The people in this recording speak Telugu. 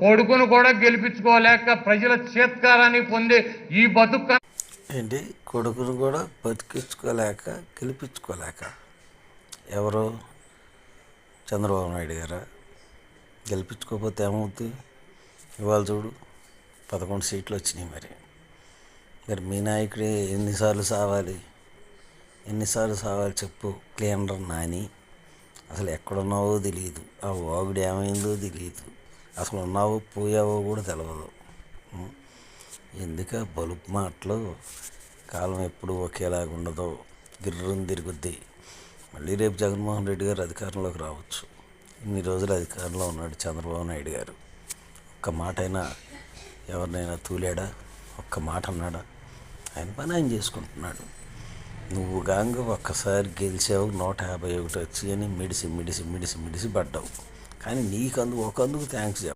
కొడుకును కూడా గెలిపించుకోలేక ప్రజల చేత్కారాన్ని పొందే ఈ బతుకు ఏంటి కొడుకును కూడా బతికించుకోలేక గెలిపించుకోలేక ఎవరు చంద్రబాబు నాయుడు గారా? గెలిపించుకోకపోతే ఏమవుతుంది? ఇవాళ చూడు 11 సీట్లు వచ్చినాయి. మరి మీ నాయకుడే ఎన్నిసార్లు సావాలి చెప్పు? క్లీనర్ నాని అసలు ఎక్కడున్నావో తెలియదు, ఆ వాగుడు ఏమైందో తెలియదు, అసలు ఉన్నావో పోయావో కూడా తెలియదు. ఎందుక బలుపు మాటలు? కాలం ఎప్పుడు ఒకేలాగా ఉండదో, గిర్రుని తిరుగుద్ది. మళ్ళీ రేపు జగన్మోహన్ రెడ్డి గారు అధికారంలోకి రావచ్చు. ఇన్ని రోజులు అధికారంలో ఉన్నాడు చంద్రబాబు నాయుడు గారు. ఒక్క మాట అయినా ఎవరినైనా తూలాడా? ఒక్క మాట అన్నాడా? ఆయన పని ఆయన చేసుకుంటున్నాడు. నువ్వు గాంగ ఒక్కసారి గెలిచావు, 151 వచ్చి అని మిడిసి పడ్డావు. కానీ ఒకందుకు థ్యాంక్స్ చెప్పు.